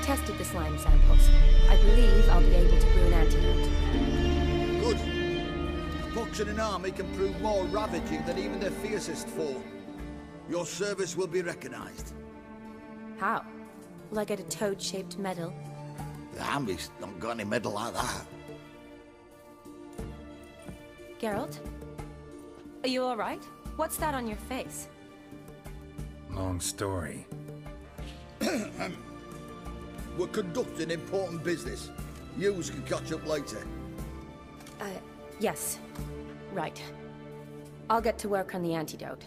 I've tested the slime samples. I believe I'll be able to brew an antidote. Good. A pox in an army can prove more ravaging than even their fiercest foe. Your service will be recognized. How? Will I get a toad-shaped medal? The army's not got any medal like that. Geralt? Are you alright? What's that on your face? Long story. We're conducting important business. Yous can catch up later. Yes. Right. I'll get to work on the antidote.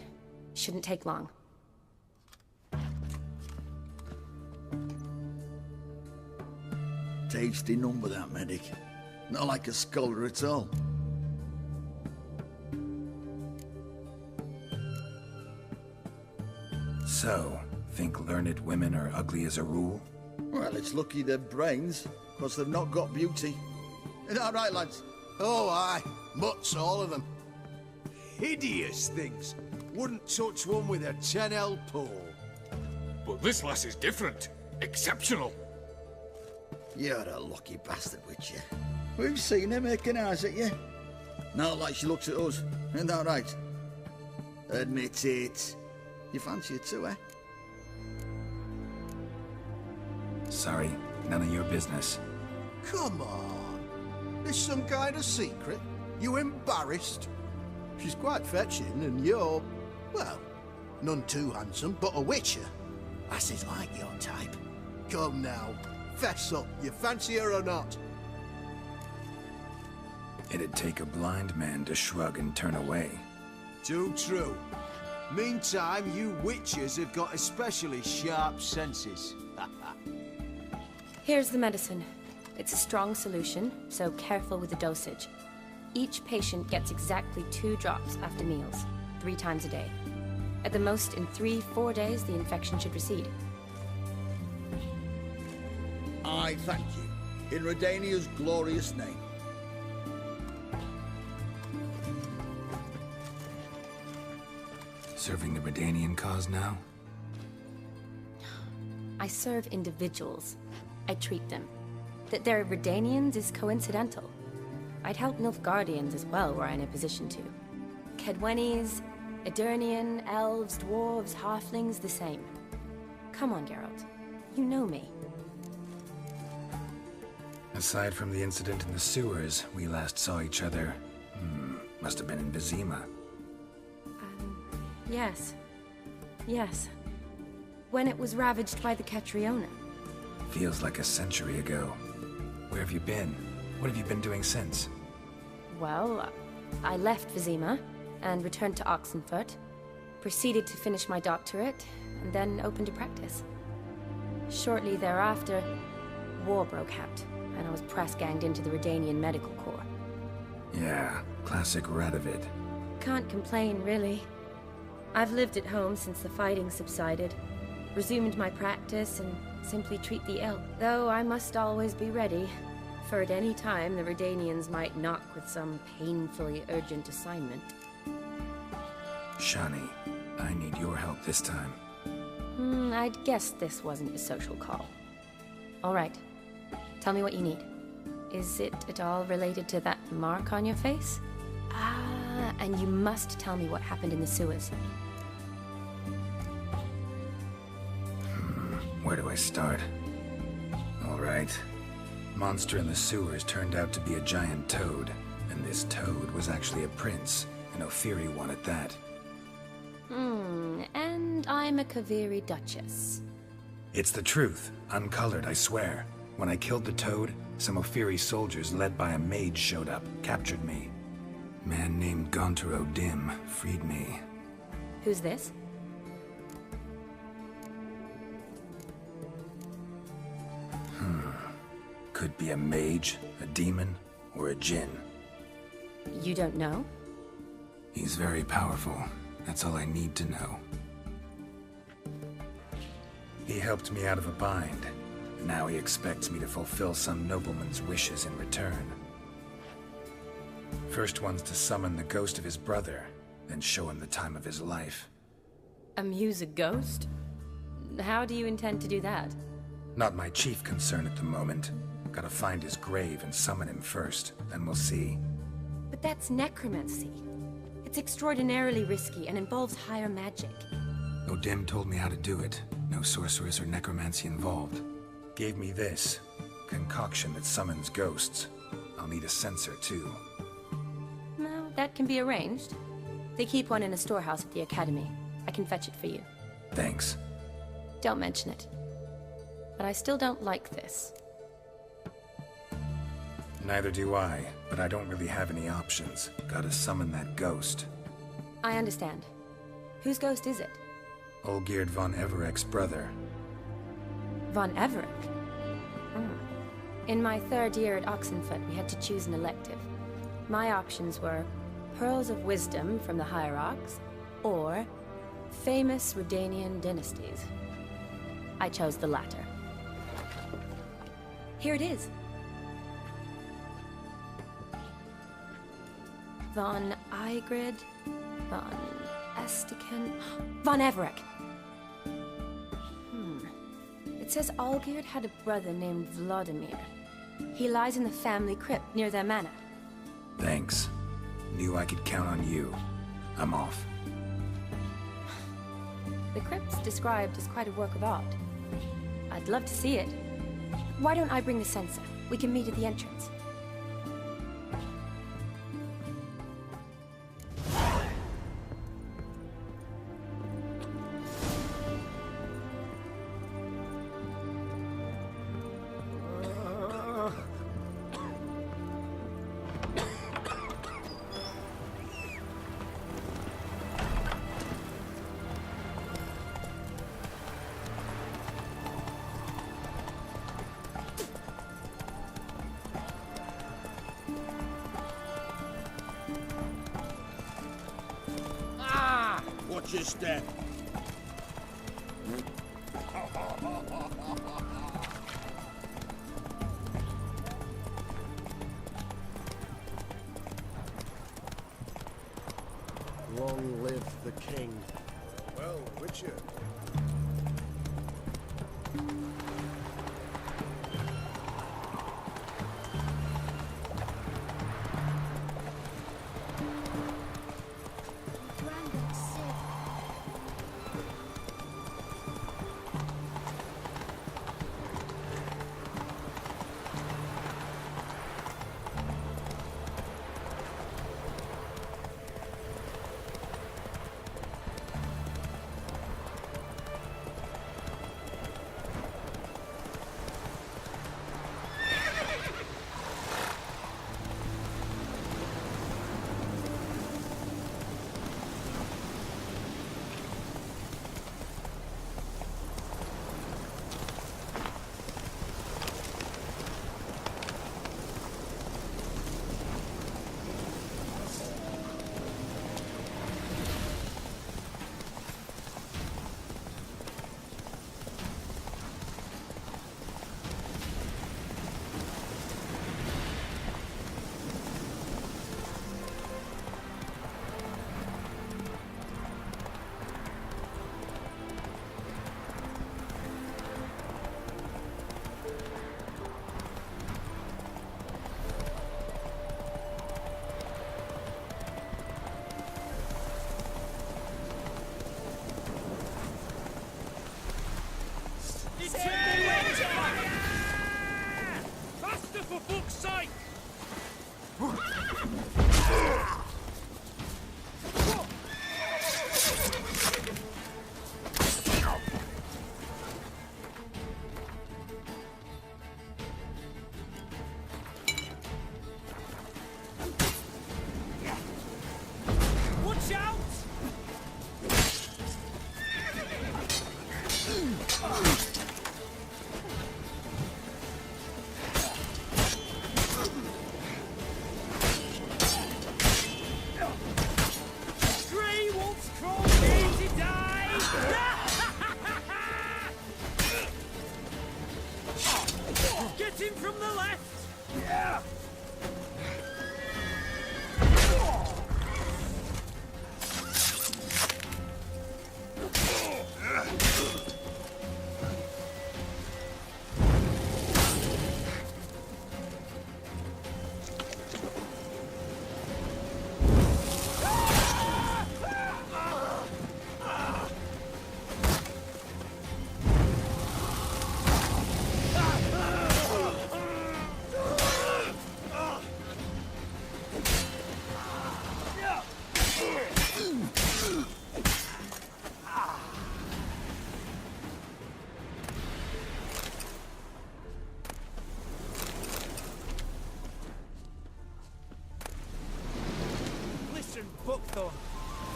Shouldn't take long. Tasty number, that medic. Not like a scholar at all. So, think learned women are ugly as a rule? Well, it's lucky they're brains, because they've not got beauty. Is that right, lads? Oh, aye. Mutts, all of them. Hideous things. Wouldn't touch one with a 10L pole. But this lass is different. Exceptional. You're a lucky bastard, Witcher. We've seen her making eyes at you. Not like she looks at us. Isn't that right? Admit it. You fancy her too, eh? Sorry, none of your business. Come on. There's some kind of secret. You embarrassed? She's quite fetching, and you're, well, none too handsome, but a witcher. Lasses like your type. Come now, fess up. You fancy her or not? It'd take a blind man to shrug and turn away. Too true. Meantime, you witches have got especially sharp senses. Here's the medicine. It's a strong solution, so careful with the dosage. Each patient gets exactly 2 drops after meals, 3 times a day. At the most, in 3-4 days, the infection should recede. I thank you, in Redania's glorious name. Serving the Redanian cause now? I serve individuals. I treat them. That they're Redanians is coincidental. I'd help Nilfgaardians as well, were I in a position to. Kedwenis, Edirnian, elves, dwarves, halflings, the same. Come on, Geralt. You know me. Aside from the incident in the sewers, we last saw each other... must have been in Vizima. Yes. Yes. When it was ravaged by the Catriona. Feels like a century ago. Where have you been? What have you been doing since? Well, I left Vizima and returned to Oxenfurt, proceeded to finish my doctorate, and then opened a practice. Shortly thereafter, war broke out, and I was press-ganged into the Redanian Medical Corps. Yeah, classic Radovid. Can't complain, really. I've lived at home since the fighting subsided, resumed my practice, and simply treat the ill. Though I must always be ready, for at any time the Redanians might knock with some painfully urgent assignment. Shani, I need your help this time. I'd guessed this wasn't a social call. All right. Tell me what you need. Is it at all related to that mark on your face? Ah, and you must tell me what happened in the sewers. Where do I start? All right. Monster in the sewers turned out to be a giant toad, and this toad was actually a prince, an Ophiri one at that. And I'm a Kaviri Duchess. It's the truth, uncolored, I swear. When I killed the toad, some Ophiri soldiers led by a mage showed up, captured me. Man named Gontaro Dim freed me. Who's this? Could be a mage, a demon, or a djinn. You don't know? He's very powerful. That's all I need to know. He helped me out of a bind. Now he expects me to fulfill some nobleman's wishes in return. First one's to summon the ghost of his brother, then show him the time of his life. Amuse a ghost? How do you intend to do that? Not my chief concern at the moment. Gotta find his grave and summon him first, then we'll see. But that's necromancy. It's extraordinarily risky and involves higher magic. O'Dim told me how to do it. No sorceress or necromancy involved. Gave me this. Concoction that summons ghosts. I'll need a sensor, too. No, that can be arranged. They keep one in a storehouse at the Academy. I can fetch it for you. Thanks. Don't mention it. But I still don't like this. Neither do I, but I don't really have any options. Gotta summon that ghost. I understand. Whose ghost is it? Olgierd von Everek's brother. Von Everek? In my third year at Oxenfoot, we had to choose an elective. My options were Pearls of Wisdom from the Hierarchs, or famous Redanian dynasties. I chose the latter. Here it is. Von Igrid, von Estiken, von Everek. It says Olgierd had a brother named Vladimir. He lies in the family crypt near their manor. Thanks. Knew I could count on you. I'm off. The crypt's described as quite a work of art. I'd love to see it. Why don't I bring the sensor? We can meet at the entrance. Watch your step. Long live the king. Well, Witcher.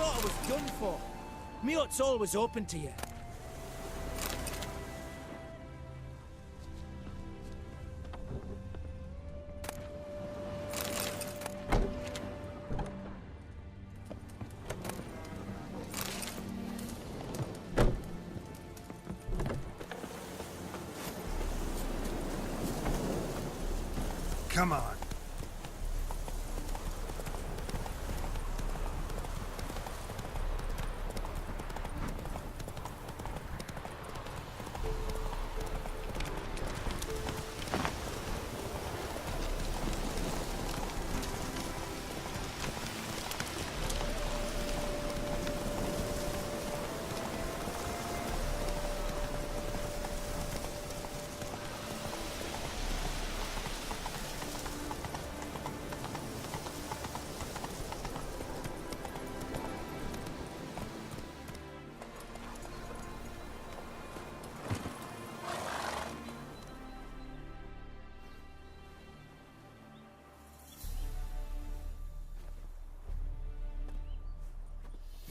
thought I was done for. Me hut's always open to you. Come on.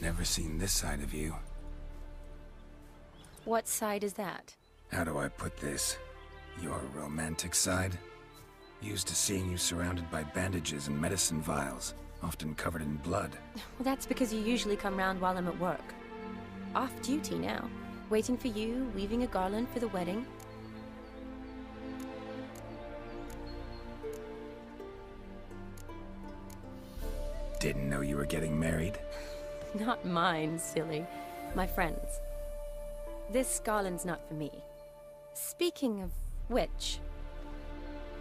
Never seen this side of you. What side is that? How do I put this? Your romantic side? Used to seeing you surrounded by bandages and medicine vials, often covered in blood. Well, that's because you usually come round while I'm at work. Off duty now. Waiting for you, weaving a garland for the wedding. Didn't know you were getting married? Not mine, silly. My friend's. This garland's not for me. Speaking of which,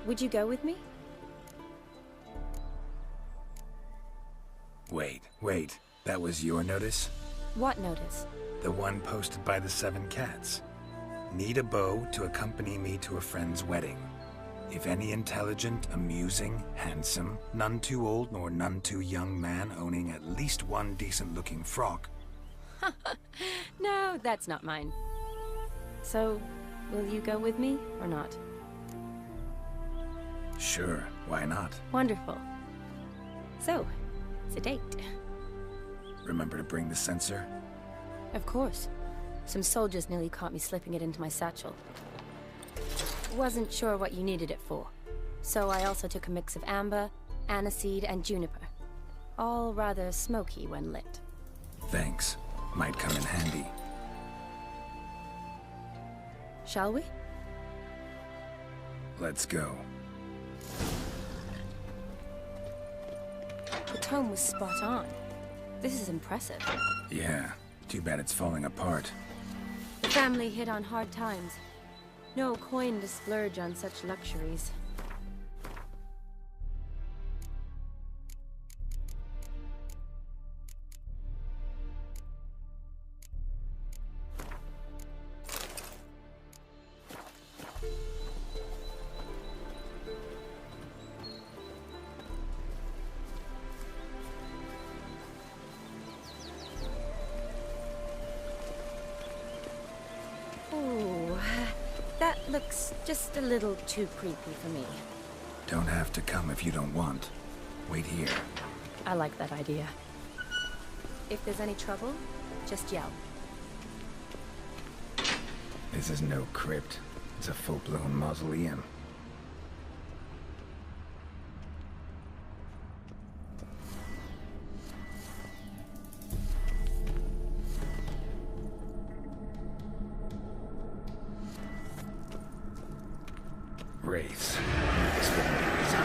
would you go with me? Wait. That was your notice? What notice? The one posted by the 7 cats. Need a beau to accompany me to a friend's wedding. If any intelligent, amusing, handsome, none too old nor none too young man owning at least one decent-looking frock. No, that's not mine. So, will you go with me, or not? Sure, why not? Wonderful. So, it's a date. Remember to bring the censer? Of course. Some soldiers nearly caught me slipping it into my satchel. Wasn't sure what you needed it for, so I also took a mix of amber, aniseed, and juniper. All rather smoky when lit. Thanks. Might come in handy. Shall we? Let's go. The tome was spot on. This is impressive. Yeah, too bad it's falling apart. The family hit on hard times. No coin to splurge on such luxuries. That looks just a little too creepy for me. Don't have to come if you don't want. Wait here. I like that idea. If there's any trouble, just yell. This is no crypt. It's a full-blown mausoleum. Wraiths. This wouldn't be easy.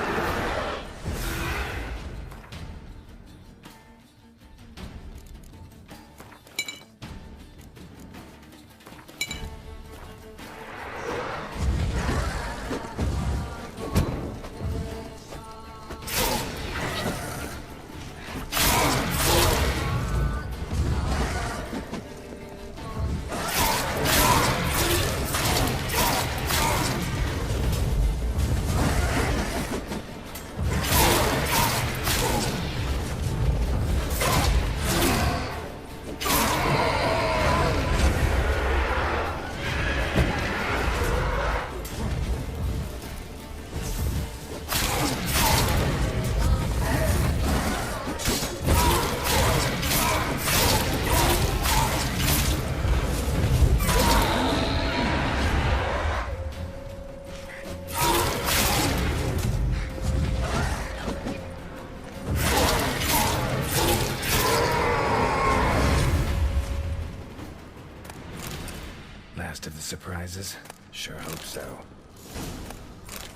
Last of the surprises? Sure hope so.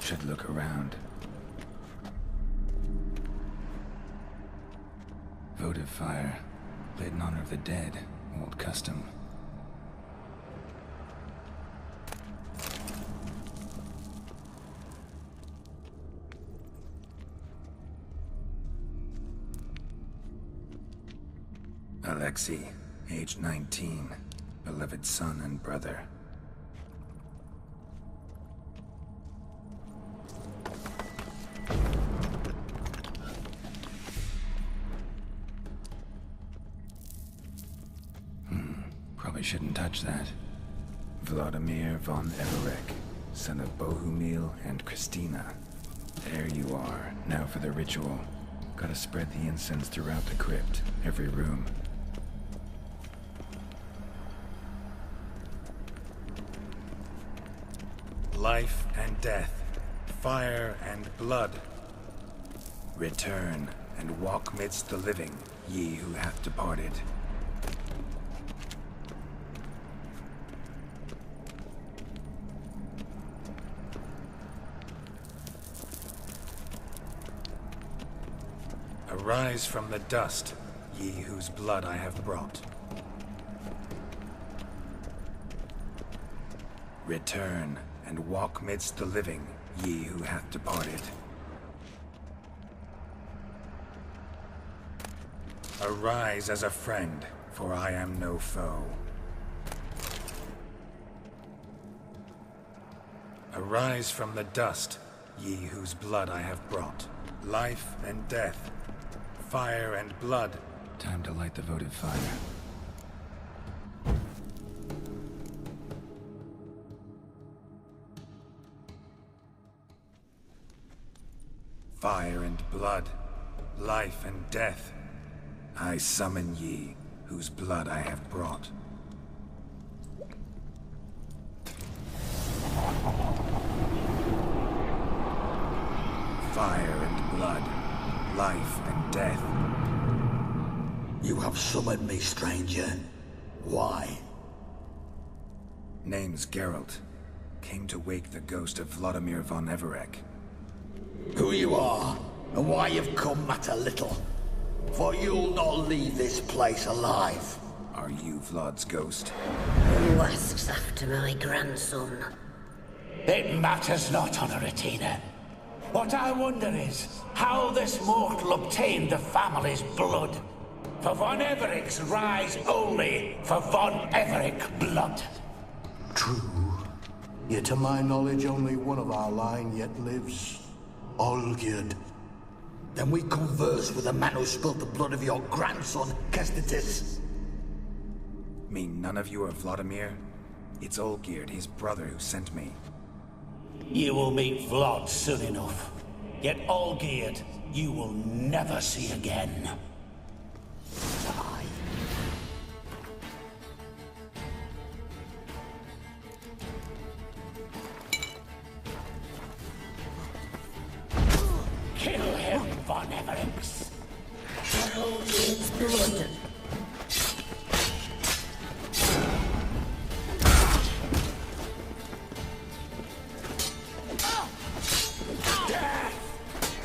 Should look around. Votive fire. Lit in honor of the dead. Old custom. Alexei, age 19. Beloved son and brother. Probably shouldn't touch that. Vladimir von Everek, son of Bohumil and Christina. There you are, now for the ritual. Gotta spread the incense throughout the crypt, every room. Life and death, fire and blood. Return and walk midst the living, ye who hath departed. Arise from the dust, ye whose blood I have brought. Return and walk midst the living, ye who hath departed. Arise as a friend, for I am no foe. Arise from the dust, ye whose blood I have brought. Life and death, fire and blood. Time to light the votive fire. Fire and blood, life and death. I summon ye, whose blood I have brought. Fire and blood, life and death. You have summoned me, stranger. Why? Name's Geralt. Came to wake the ghost of Vladimir von Everek. Who you are, and why you've come matter little. For you'll not leave this place alive. Are you Vlad's ghost? Who asks after my grandson? It matters not, Honoratina. What I wonder is how this mortal obtained the family's blood. For von Everek's rise only for von Everek blood. True. Yet to my knowledge, only one of our line yet lives. Olgierd. Then we converse with the man who spilled the blood of your grandson, Kestitis. Mean none of you are Vladimir? It's Olgierd, his brother, who sent me. You will meet Vlad soon enough. Yet Olgierd, you will never see again. Kill him, von Evereks. Olgierd's blood.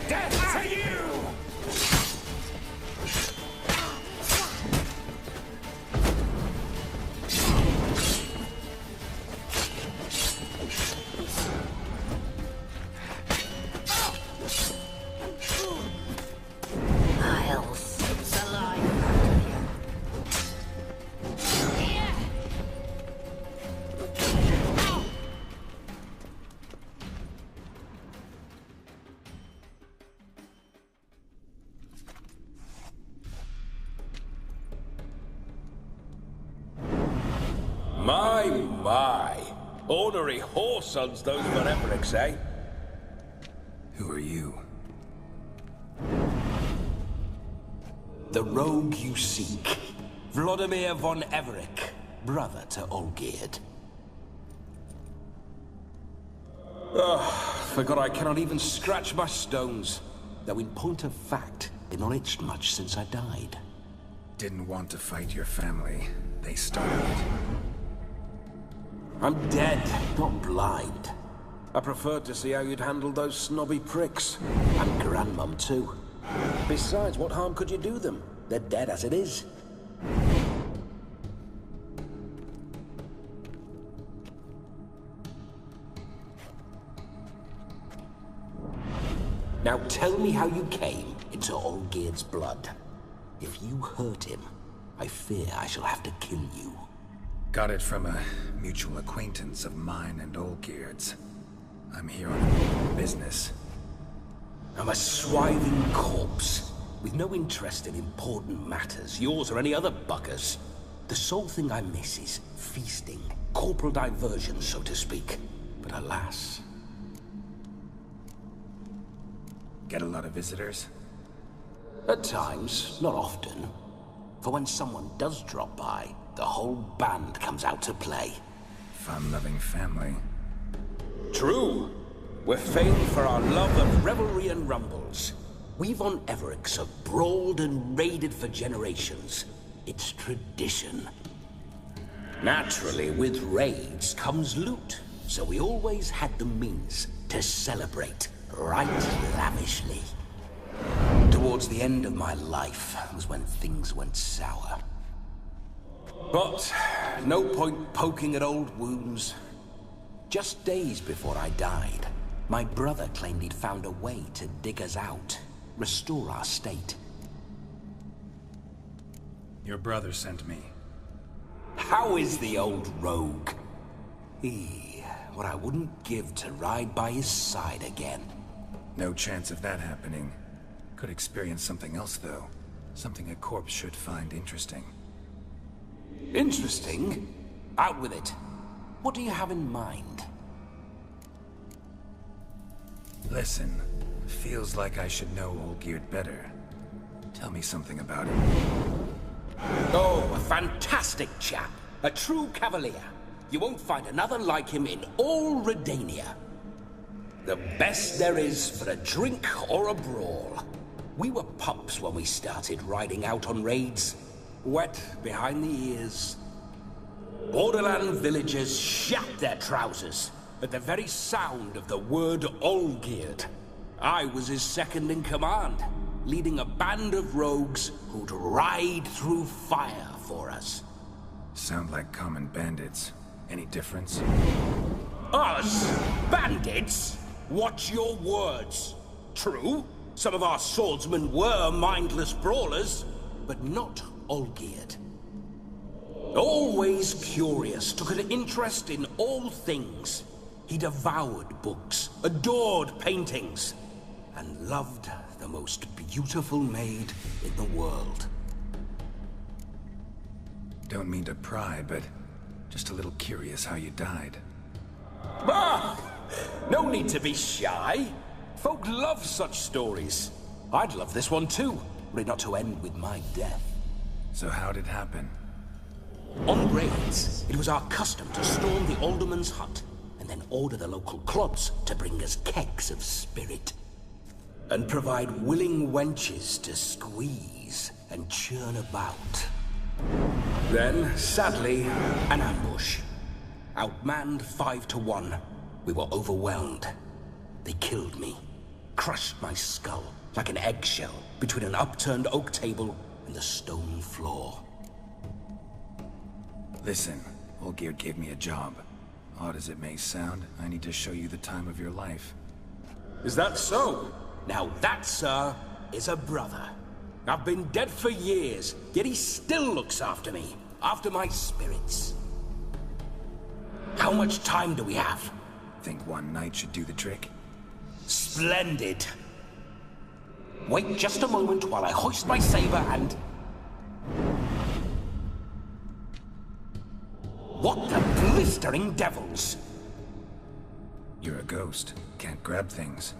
Death to you! I'll suck the life out of you. My. Ornery whoresons those von Evereks, eh? Who are you? The rogue you seek. Vladimir von Everek, brother to Olgierd. Forgot I cannot even scratch my stones. Though in point of fact, they've not itched much since I died. Didn't want to fight your family. They started it. I'm dead, not blind. I preferred to see how you'd handled those snobby pricks. And Grandmum, too. Besides, what harm could you do them? They're dead as it is. Now tell me how you came into Olgierd's blood. If you hurt him, I fear I shall have to kill you. Got it from a mutual acquaintance of mine and Olgierd's. I'm here on business. I'm a swiving corpse, with no interest in important matters, yours or any other buggers. The sole thing I miss is feasting, corporal diversion, so to speak. But alas... Get a lot of visitors? At times, not often. For when someone does drop by, the whole band comes out to play. Fun-loving family. True. We're famed for our love of revelry and rumbles. We've on Everix have brawled and raided for generations. It's tradition. Naturally, with raids comes loot, so we always had the means to celebrate right lavishly. Towards the end of my life was when things went sour. But no point poking at old wounds. Just days before I died, my brother claimed he'd found a way to dig us out, restore our state. Your brother sent me. How is the old rogue? What I wouldn't give to ride by his side again. No chance of that happening. Could experience something else, though. Something a corpse should find interesting. Interesting? Out with it. What do you have in mind? Listen, feels like I should know Olgierd better. Tell me something about him. Oh, a fantastic chap. A true cavalier. You won't find another like him in all Redania. The best there is for a drink or a brawl. We were pups when we started riding out on raids. Wet behind the ears. Borderland villagers shat their trousers at the very sound of the word Olgierd. I was his second in command, leading a band of rogues who'd ride through fire for us. Sound like common bandits. Any difference? Us? Bandits? Watch your words. True, some of our swordsmen were mindless brawlers, but not Olgierd. Always curious, took an interest in all things. He devoured books, adored paintings, and loved the most beautiful maid in the world. Don't mean to pry, but just a little curious how you died. Ah! No need to be shy. Folk love such stories. I'd love this one too, were it not to end with my death. So how'd it happen? On raids, it was our custom to storm the alderman's hut, and then order the local clods to bring us kegs of spirit. And provide willing wenches to squeeze and churn about. Then, sadly, an ambush. Outmanned 5 to 1, we were overwhelmed. They killed me, crushed my skull like an eggshell between an upturned oak table and the stone floor. Listen, Olgierd gave me a job. Odd as it may sound, I need to show you the time of your life. Is that so? Now that, sir, is a brother. I've been dead for years, yet he still looks after me, after my spirits. How much time do we have? Think one night should do the trick? Splendid. Wait just a moment while I hoist my saber and... What the blistering devils? You're a ghost. Can't grab things.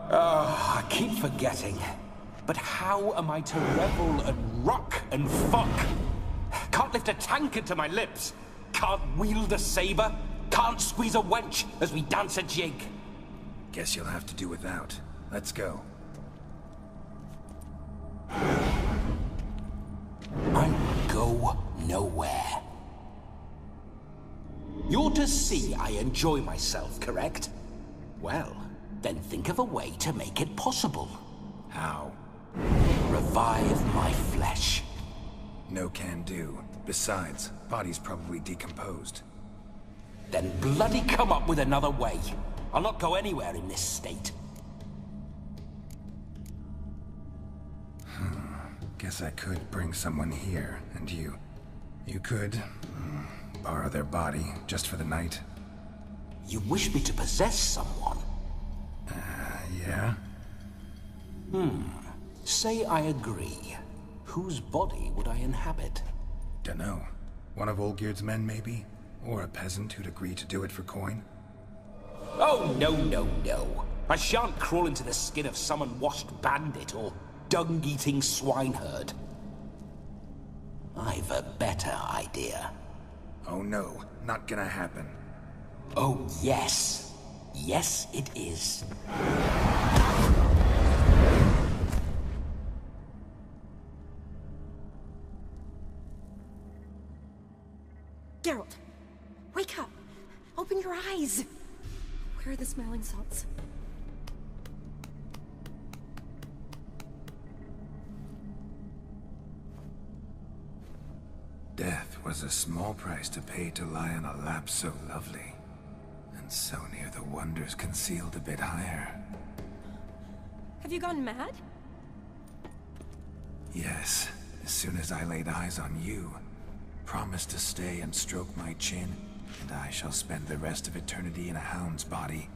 I keep forgetting. But how am I to revel and rock and fuck? Can't lift a tankard to my lips. Can't wield a saber. Can't squeeze a wench as we dance a jig. Guess you'll have to do without. Let's go. I go nowhere. You're to see I enjoy myself, correct? Well, then think of a way to make it possible. How? Revive my flesh. No can do. Besides, body's probably decomposed. Then bloody come up with another way. I'll not go anywhere in this state. Guess I could bring someone here, and you could borrow their body just for the night. You wish me to possess someone? Yeah? Say I agree. Whose body would I inhabit? Dunno. One of Olgierd's men, maybe? Or a peasant who'd agree to do it for coin? Oh, no, no, no. I shan't crawl into the skin of some unwashed bandit or dung-eating swineherd. I've a better idea. Oh no, not gonna happen. Oh, yes. Yes, it is. Geralt, wake up! Open your eyes! Where are the smelling salts? Death was a small price to pay to lie on a lap so lovely, and so near the wonders concealed a bit higher. Have you gone mad? Yes, as soon as I laid eyes on you, promise to stay and stroke my chin, and I shall spend the rest of eternity in a hound's body,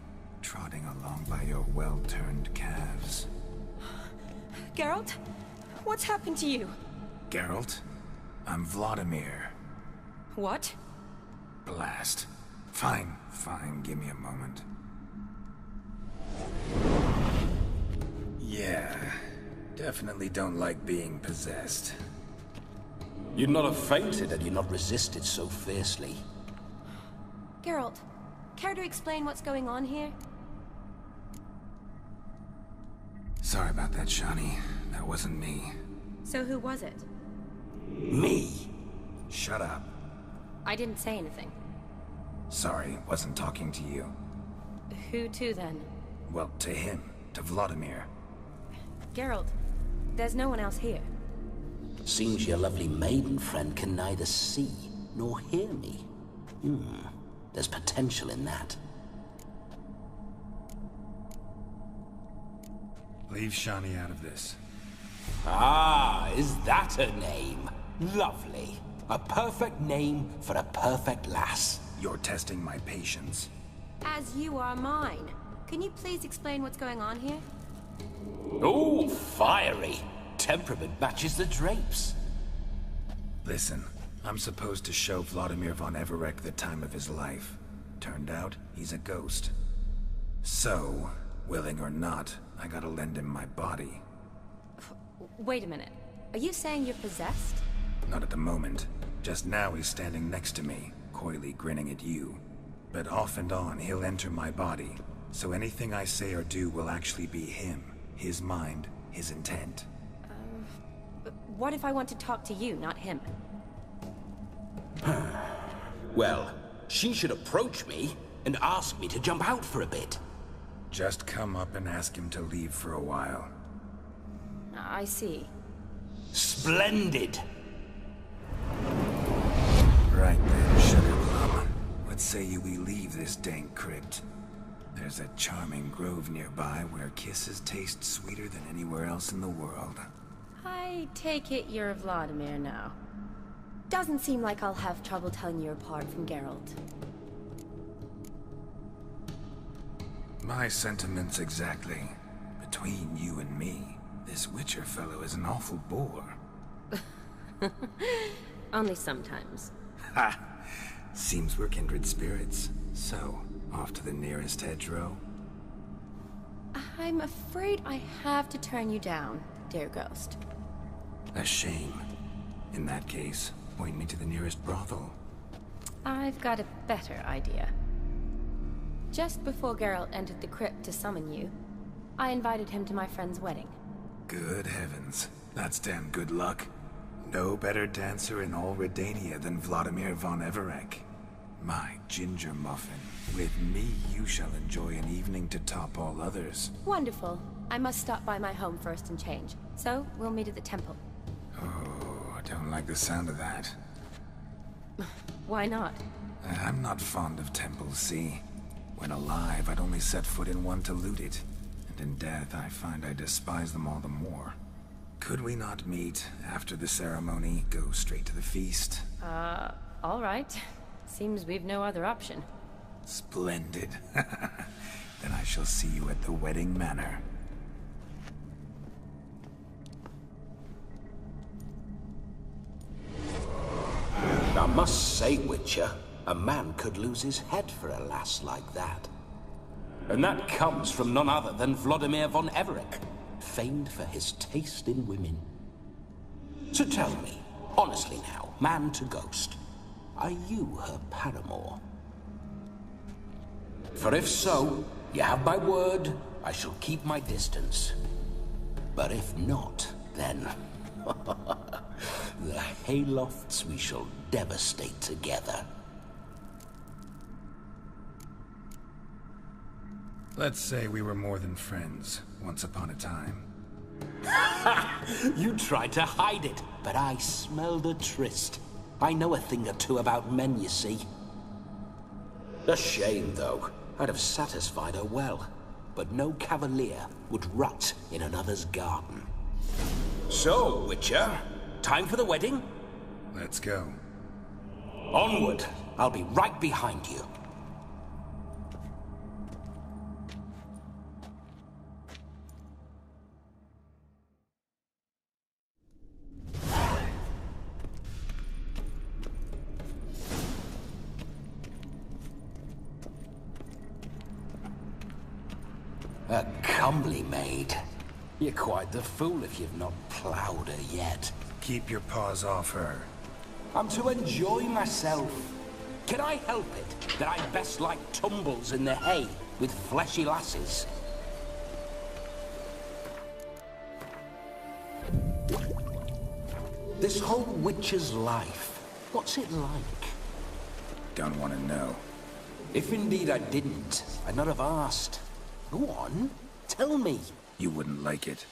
trotting along by your well-turned calves. Geralt? What's happened to you? Geralt? I'm Vladimir. What? Blast. Fine, give me a moment. Yeah, definitely don't like being possessed. You'd not have fainted had you not resisted so fiercely. Geralt, care to explain what's going on here? Sorry about that, Shani. That wasn't me. So who was it? Me? Shut up. I didn't say anything. Sorry, wasn't talking to you. Who to then? Well, to him. To Vladimir. Geralt, there's no one else here. Seems your lovely maiden friend can neither see nor hear me. There's potential in that. Leave Shani out of this. Ah, is that her name? Lovely. A perfect name for a perfect lass. You're testing my patience. As you are mine. Can you please explain what's going on here? Oh, fiery. Temperament matches the drapes. Listen, I'm supposed to show Vladimir von Everec the time of his life. Turned out, he's a ghost. So, willing or not, I gotta lend him my body. Wait a minute. Are you saying you're possessed? Not at the moment. Just now he's standing next to me, coyly grinning at you. But off and on, he'll enter my body. So anything I say or do will actually be him. His mind, his intent. What if I want to talk to you, not him? Well, she should approach me and ask me to jump out for a bit. Just come up and ask him to leave for a while. I see. Splendid. Right then, Sugarplum. What say you we leave this dank crypt? There's a charming grove nearby where kisses taste sweeter than anywhere else in the world. I take it you're Vladimir now. Doesn't seem like I'll have trouble telling you apart from Geralt. My sentiments exactly. Between you and me, this Witcher fellow is an awful bore. Only sometimes. Ha! Seems we're kindred spirits. So, off to the nearest hedgerow? I'm afraid I have to turn you down, dear ghost. A shame. In that case, point me to the nearest brothel. I've got a better idea. Just before Geralt entered the crypt to summon you, I invited him to my friend's wedding. Good heavens. That's damn good luck. No better dancer in all Redania than Vladimir von Everec. My ginger muffin. With me, you shall enjoy an evening to top all others. Wonderful. I must stop by my home first and change. So, we'll meet at the temple. Oh, I don't like the sound of that. Why not? I'm not fond of temples, see? When alive, I'd only set foot in one to loot it. And in death, I find I despise them all the more. Could we not meet after the ceremony, go straight to the feast? All right. Seems we've no other option. Splendid. Then I shall see you at the wedding manor. I must say, Witcher, a man could lose his head for a lass like that. And that comes from none other than Vladimir von Everec, famed for his taste in women. So tell me, honestly now, man to ghost, are you her paramour? For if so, you have my word, I shall keep my distance. But if not, then... the haylofts we shall devastate together. Let's say we were more than friends, once upon a time. You tried to hide it, but I smelled a tryst. I know a thing or two about men, you see. A shame, though. I'd have satisfied her well. But no cavalier would rot in another's garden. So, Witcher, time for the wedding? Let's go. Onward! I'll be right behind you. A comely maid. You're quite the fool if you've not ploughed her yet. Keep your paws off her. I'm to enjoy myself. Can I help it that I best like tumbles in the hay with fleshy lasses? This whole witcher's life, what's it like? Don't want to know. If indeed I didn't, I'd not have asked. Go on, tell me. You wouldn't like it.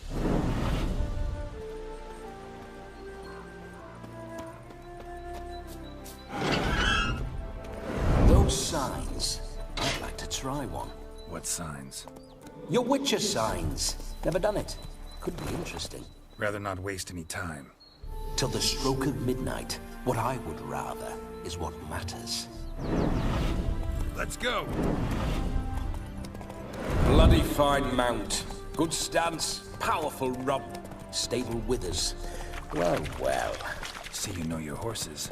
Those signs, I'd like to try one. What signs? Your Witcher signs. Never done it. Could be interesting. Rather not waste any time. Till the stroke of midnight, what I would rather is what matters. Let's go! Bloody fine mount. Good stance, powerful rump, stable withers. Well, well. See you know your horses.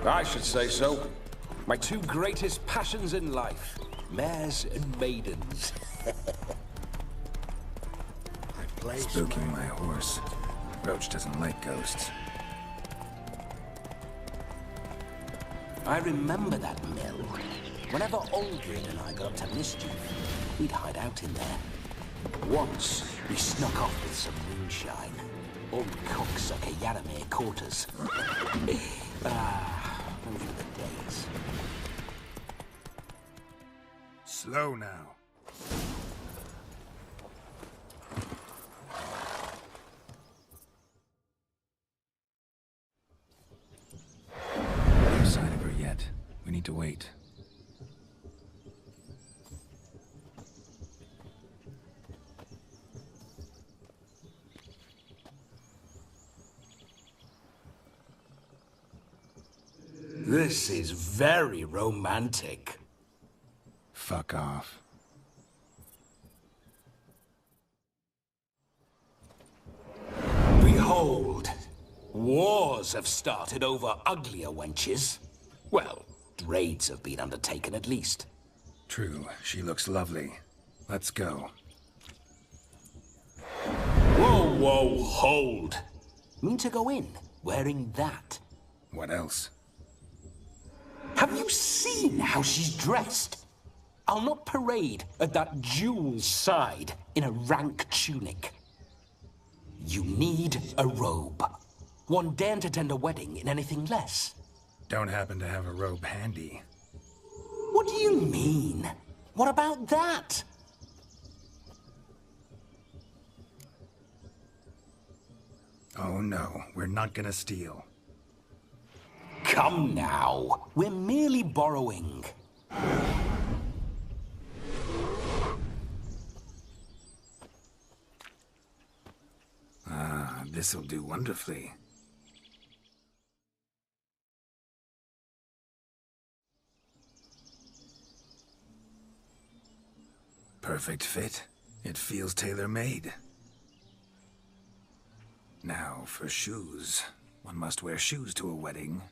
I should say so. My two greatest passions in life. Mares and maidens. Spooking my horse. Roach doesn't like ghosts. I remember that mill. Whenever Aldrin and I got up to mischief, we'd hide out in there. Once, we snuck off with some moonshine. Old cocksucker Yaramir caught us. Those were the days. Slow now. No sign of her yet. We need to wait. This is very romantic. Fuck off. Behold, wars have started over uglier wenches. Well, raids have been undertaken at least. True, she looks lovely. Let's go. Whoa, whoa, hold. Mean to go in, wearing that? What else? Have you seen how she's dressed? I'll not parade at that jewel's side in a rank tunic. You need a robe. One daren't attend a wedding in anything less. Don't happen to have a robe handy. What do you mean? What about that? Oh no, we're not gonna steal. Come now. We're merely borrowing. Ah, this'll do wonderfully. Perfect fit. It feels tailor-made. Now, for shoes. One must wear shoes to a wedding.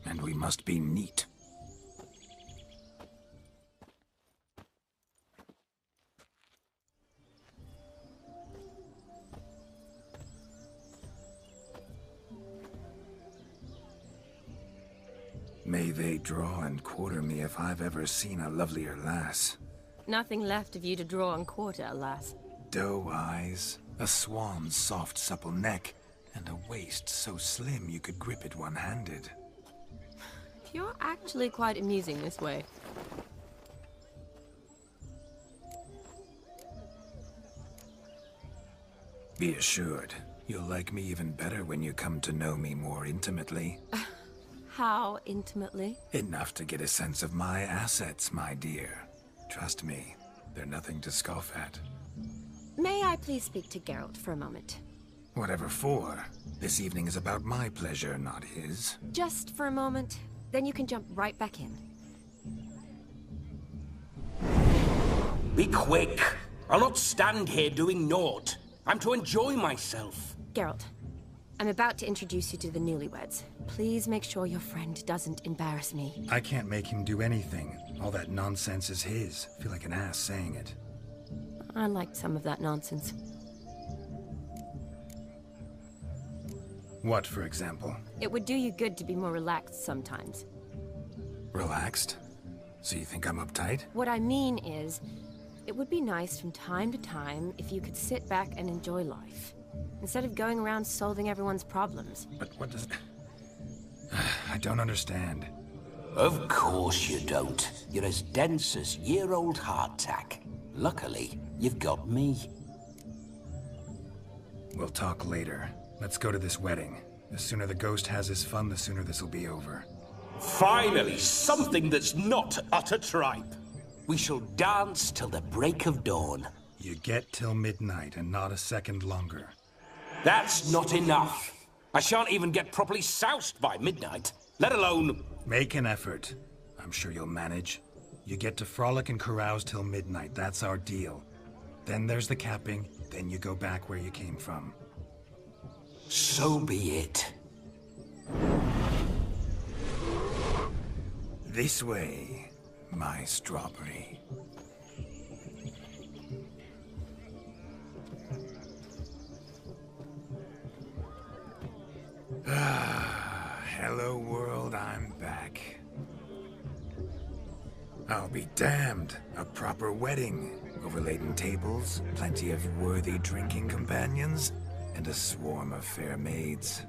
And we must be neat. May they draw and quarter me if I've ever seen a lovelier lass. Nothing left of you to draw and quarter, alas. Doe eyes, a swan's soft supple neck, and a waist so slim you could grip it one-handed. You're actually quite amusing this way. Be assured, you'll like me even better when you come to know me more intimately. How intimately? Enough to get a sense of my assets, my dear. Trust me, they're nothing to scoff at. May I please speak to Geralt for a moment? Whatever for. This evening is about my pleasure, not his. Just for a moment, then you can jump right back in. Be quick. I'll not stand here doing naught. I'm to enjoy myself. Geralt, I'm about to introduce you to the newlyweds. Please make sure your friend doesn't embarrass me. I can't make him do anything. All that nonsense is his. I feel like an ass saying it. I liked some of that nonsense. What, for example? It would do you good to be more relaxed sometimes. Relaxed? So you think I'm uptight? What I mean is, it would be nice from time to time if you could sit back and enjoy life, instead of going around solving everyone's problems. But what does... I don't understand. Of course you don't. You're as dense as year-old hardtack. Luckily, you've got me. We'll talk later. Let's go to this wedding. The sooner the ghost has his fun, the sooner this'll be over. Finally, something that's not utter tripe. We shall dance till the break of dawn. You get till midnight and not a second longer. That's not enough. I shan't even get properly soused by midnight, let alone... Make an effort. I'm sure you'll manage. You get to frolic and carouse till midnight, that's our deal. Then there's the capping, then you go back where you came from. So be it. This way, my strawberry. Hello world, I'm back. I'll be damned. A proper wedding. Overladen tables, plenty of worthy drinking companions, and a swarm of fair maids.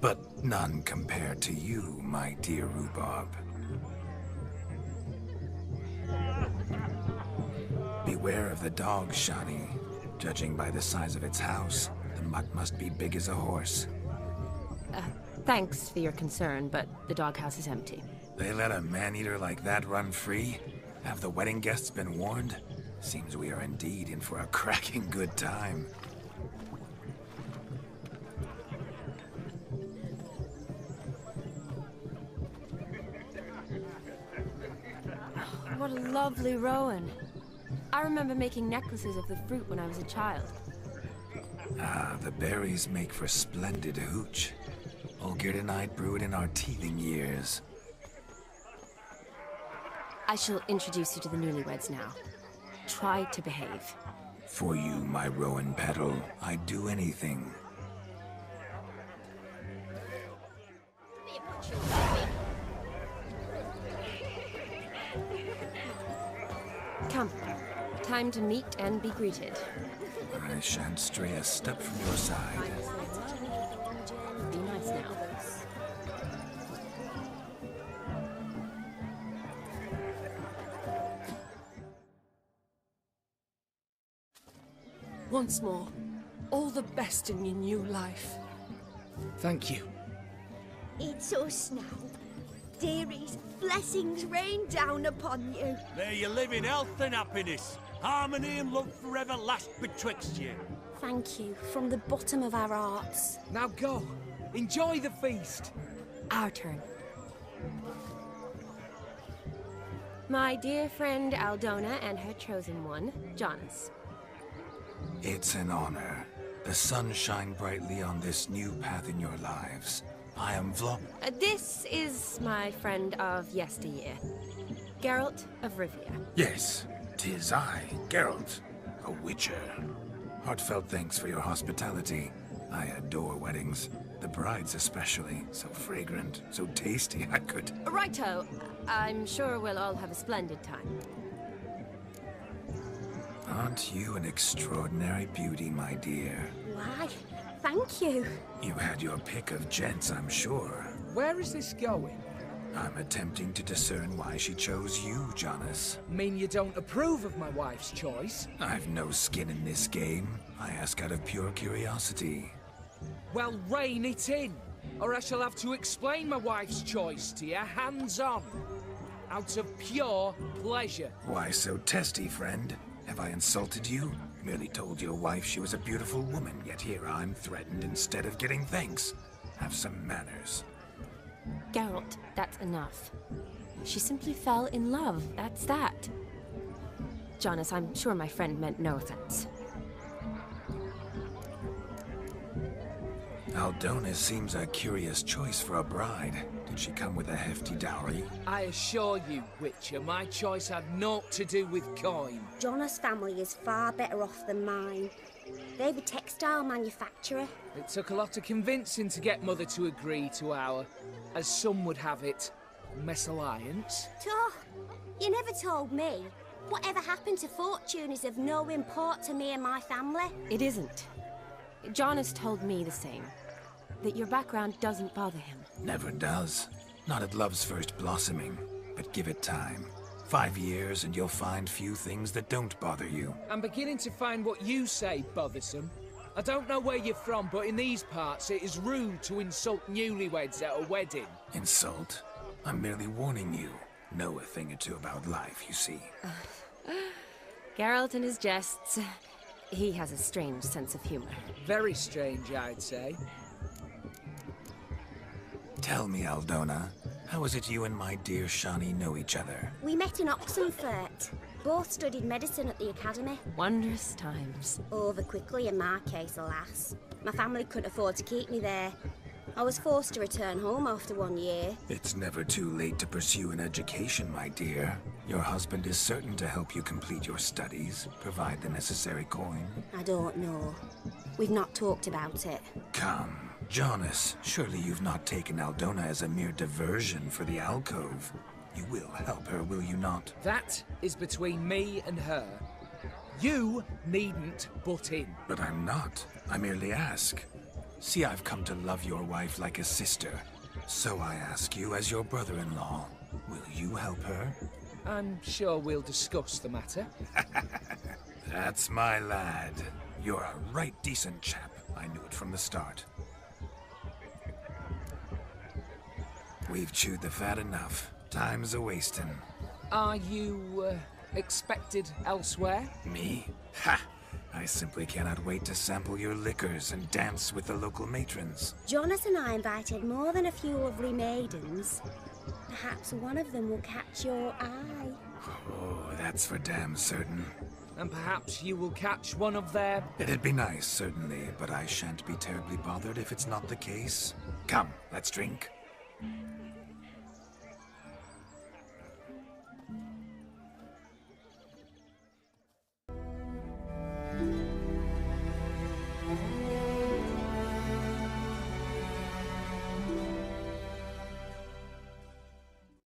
But none compared to you, my dear rhubarb. Beware of the dog, Shani. Judging by the size of its house, the mutt must be big as a horse. Thanks for your concern, but the doghouse is empty. They let a man-eater like that run free? Have the wedding guests been warned? Seems we are indeed in for a cracking good time. What a lovely rowan. I remember making necklaces of the fruit when I was a child. Ah, the berries make for splendid hooch. Olgierd and I brewed in our teething years. I shall introduce you to the newlyweds now. Try to behave. For you, my rowan petal, I'd do anything. Time to meet and be greeted. I shan't stray a step from your side. Be nice now. Once more, all the best in your new life. Thank you. It's us now. Dearies, blessings rain down upon you. May you live in health and happiness. Harmony and love forever last betwixt you. Thank you from the bottom of our hearts. Now go. Enjoy the feast. Our turn. My dear friend Aldona and her chosen one, Jonas. It's an honor. The sun shine brightly on this new path in your lives. I am This is my friend of yesteryear, Geralt of Rivia. Yes, 'tis I, Geralt, a witcher. Heartfelt thanks for your hospitality. I adore weddings. The brides especially. So fragrant, so tasty, I could... Righto. I'm sure we'll all have a splendid time. Aren't you an extraordinary beauty, my dear? Why, thank you. You had your pick of gents, I'm sure. Where is this going? I'm attempting to discern why she chose you, Jonas. Mean you don't approve of my wife's choice? I've no skin in this game. I ask out of pure curiosity. Well, rein it in, or I shall have to explain my wife's choice to you hands-on. Out of pure pleasure. Why so testy, friend? Have I insulted you? Merely told your wife she was a beautiful woman, yet here I'm threatened instead of getting thanks. Have some manners. Geralt, that's enough. She simply fell in love, that's that. Jonas, I'm sure my friend meant no offense. Aldona seems a curious choice for a bride. Did she come with a hefty dowry? I assure you, Witcher, my choice had naught to do with coin. Jonas' family is far better off than mine. They're a textile manufacturer. It took a lot of convincing to get Mother to agree to our, as some would have it, mesalliance. Oh, you never told me. Whatever happened to fortune is of no import to me and my family. It isn't. Jonas told me the same. That your background doesn't bother him. Never does. Not at love's first blossoming. But give it time. 5 years and you'll find few things that don't bother you. I'm beginning to find what you say bothersome. I don't know where you're from, but in these parts it is rude to insult newlyweds at a wedding. Insult? I'm merely warning you. Know a thing or two about life, you see. Geralt and his jests. He has a strange sense of humor. Very strange, I'd say. Tell me, Aldona, how is it you and my dear Shani know each other? We met in Oxenfurt. Both studied medicine at the academy. Wondrous times. Over quickly in my case, alas. My family couldn't afford to keep me there. I was forced to return home after 1 year. It's never too late to pursue an education, my dear. Your husband is certain to help you complete your studies, provide the necessary coin. I don't know. We've not talked about it. Come, Jonas, surely you've not taken Aldona as a mere diversion for the alcove. You will help her, will you not? That is between me and her. You needn't butt in. But I'm not. I merely ask. See, I've come to love your wife like a sister. So I ask you as your brother-in-law, will you help her? I'm sure we'll discuss the matter. That's my lad. You're a right decent chap. I knew it from the start. We've chewed the fat enough. Time's a-wasting. Are you, expected elsewhere? Me? Ha! I simply cannot wait to sample your liquors and dance with the local matrons. Jonas and I invited more than a few lovely maidens. Perhaps one of them will catch your eye. Oh, that's for damn certain. And perhaps you will catch one of their... It'd be nice, certainly, but I shan't be terribly bothered if it's not the case. Come, let's drink.